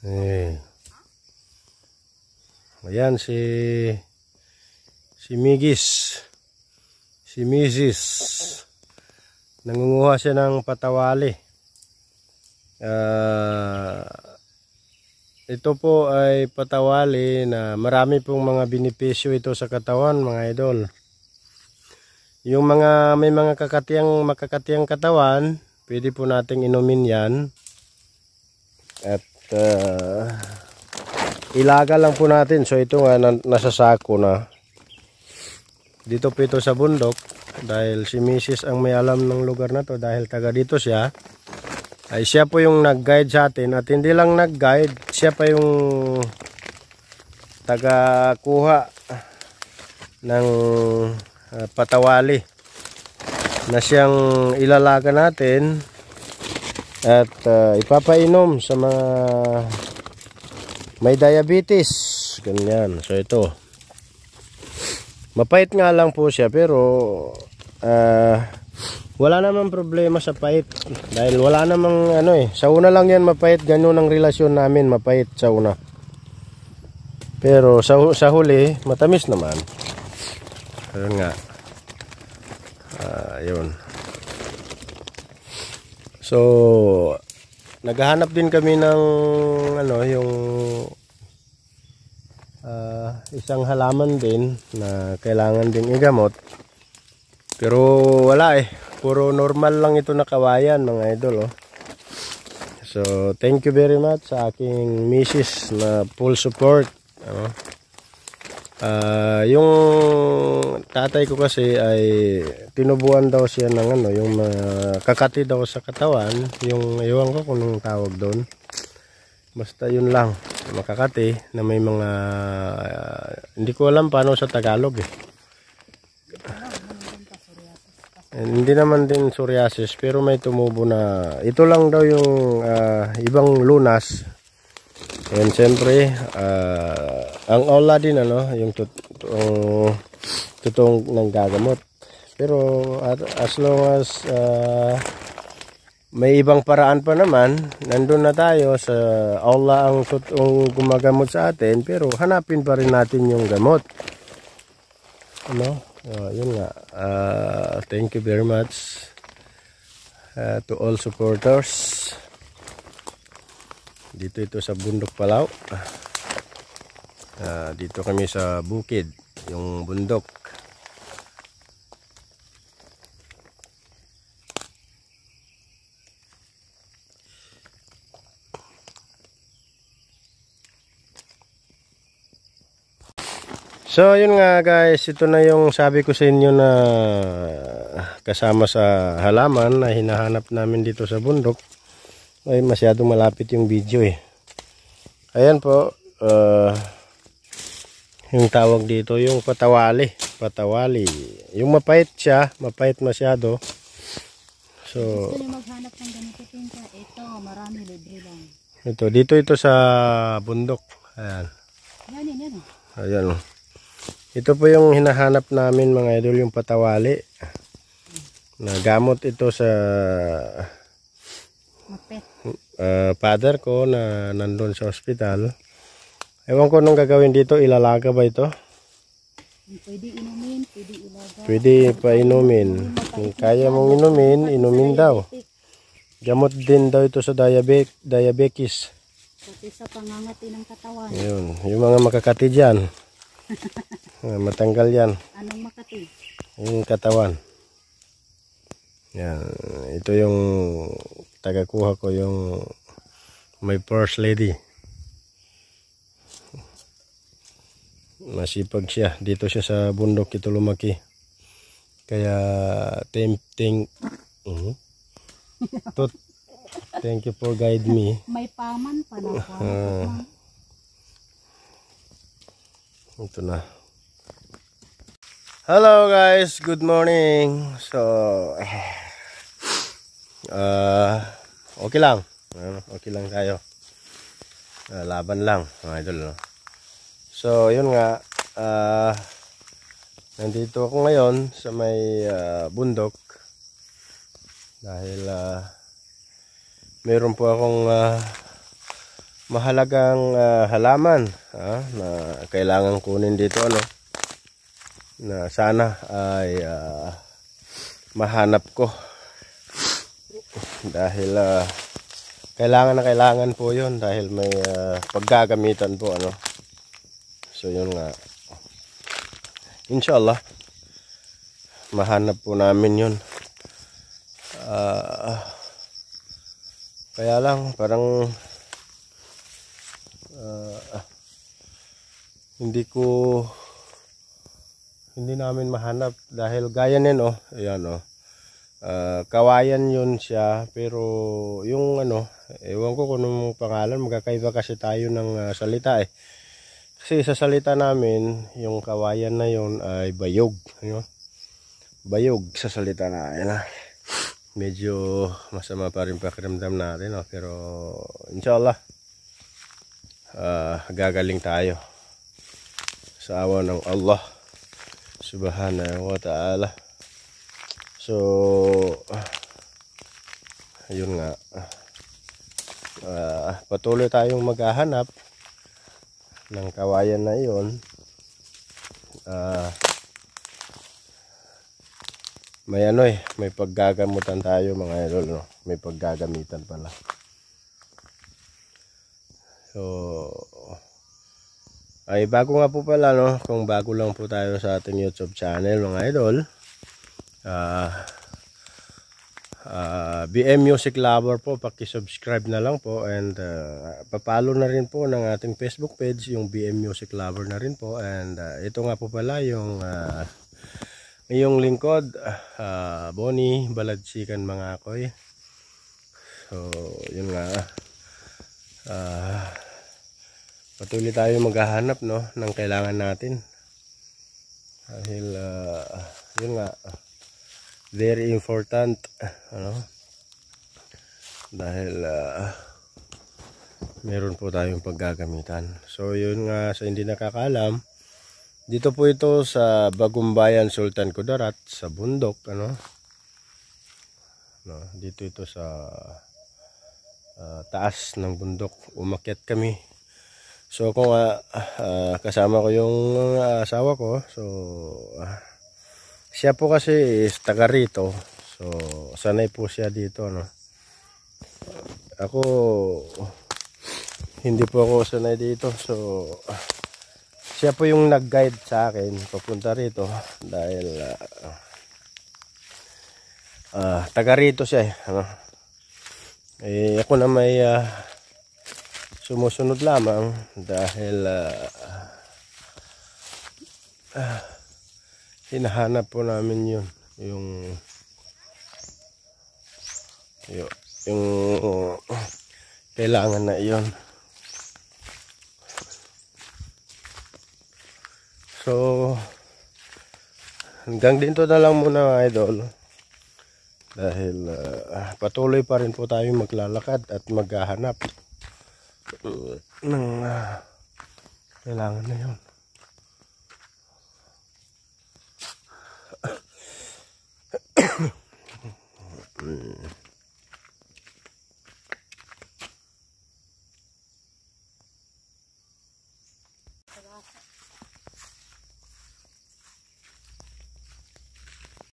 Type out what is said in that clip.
Eh. Ayan si Migis. Si Mrs. Nangunguha siya ng patawali. Ito po ay patawali na marami pong mga benepisyo ito sa katawan, mga idol. Yung may mga makakatiyang katawan, pwede po nating inumin yan. At ilaga lang po natin. So ito nga nasa sako na. Dito po ito sa bundok. Dahil si Mrs. ang may alam ng lugar na to. Dahil taga dito siya. Ay siya po yung nag-guide sa atin. At hindi lang nag-guide. Siya pa yung taga-kuha ng patawali. Na siyang ilalaga natin. At ipapainom sa mga may diabetes, ganyan. So ito, mapait nga lang po siya, pero wala namang problema sa pait. Dahil wala namang sa una lang yan mapait. Ganyan ang relasyon namin, mapait sa una. Pero sa huli, matamis naman. Ayun nga. Ayun. So, naghahanap din kami ng yung isang halaman din na kailangan din igamot. Pero wala puro normal lang ito na kawayan, mga idol. So, thank you very much sa aking misis na full support. Yung tatay ko kasi ay tinubuan daw siya ng yung kakati daw sa katawan, yung ewan ko kung anong tawag doon, basta yun lang, makakati na may mga hindi ko alam paano sa Tagalog hindi naman din psoriasis, pero may tumubo na ito lang daw yung ibang lunas. And siyempre, ang aula din yung totoong nanggagamot. Pero as long as may ibang paraan pa naman, nandun na tayo sa aula ang totoong gumagamot sa atin, pero hanapin pa rin natin yung gamot. Yun nga. Thank you very much to all supporters. Dito ito sa Bundok Palaw. Dito kami sa bukid, yung bundok. So yun nga guys, ito na yung sabi ko sa inyo na kasama sa halaman na hinahanap namin dito sa bundok. Ay masyadong malapit yung video Ayan po, yung tawag dito yung patawali. Yung mapait siya, mapait masyado. So gusto niyo maghanap ng ganito pinsa, ito marami, libre lang. Dito sa bundok. Ayan. Yan. Ayan. Ito po yung hinahanap namin, mga idol, yung patawali. Nagamot ito sa father ko na nandun sa ospital. Ewan ko nung gagawin dito, ilalaga ba ito? Pwede inumin, pwede ilaga. Pwede pa inumin. Kung kaya mong inumin daw. Gamot din daw ito sa diabetes. Pati sa pangangati ng katawan. Yun, yung mga makakati dyan. Matanggal yan. Anong makati? Yung katawan. Yan, ito yung tagakuha ko, yung my first lady. Masipag siya. Dito siya sa bundok ito lumaki. Kaya thank you for guide me. May paman pa na po. Ito na. Hello guys, good morning. So okay lang. Okay lang tayo. Laban lang, mga idol, no? So yun nga, nandito ako ngayon sa may bundok dahil meron po akong mahalagang halaman na kailangan kunin dito na sana ay mahanap ko dahil kailangan na kailangan po yun dahil may paggagamitan po so yun nga, inshallah mahanap po namin yun. Kaya lang parang hindi namin mahanap dahil gaya nin ayan kawayan yun siya, pero yung ewan ko kung anong pangalan, magkakaiba kasi tayo ng salita kasi sa salita namin yung kawayan na yun ay bayog, bayog sa salita na medyo masama pa rin pakiramdam natin pero inshallah gagaling tayo sa awa ng Allah subhanahu wa ta'ala. So ayun nga, patuloy tayong maghahanap ng kawayan na yun. May may paggagamutan tayo mga idol, may paggagamitan pala. So ay bago nga po pala kung bago lang po tayo sa ating YouTube channel mga idol, BM Music Lover po, paki-subscribe na lang po, and papalo na rin po ng ating Facebook page, yung BM Music Lover na rin po. And ito nga po pala yung iyong lingkod, Bonnie Baladsikan mga koy. So yun nga, patuloy tayo maghahanap ng kailangan natin dahil yun nga, very important dahil meron po tayong paggagamitan. So yun nga, sa hindi nakakaalam, dito po ito sa Bagumbayan, Sultan Kudarat, sa bundok dito ito sa taas ng bundok. Umakyat kami. So kung kasama ko yung asawa ko, so siya po kasi is taga rito, so sanay po siya dito ako hindi po ako sanay dito, so siya po yung nag-guide sa akin papunta rito dahil taga rito siya ako na may sumusunod lamang dahil hinahanap po namin yung kailangan na iyon. So hanggang dito na lang muna mga idol dahil patuloy pa rin po tayong maglalakad at maghahanap ng kailangan na yun.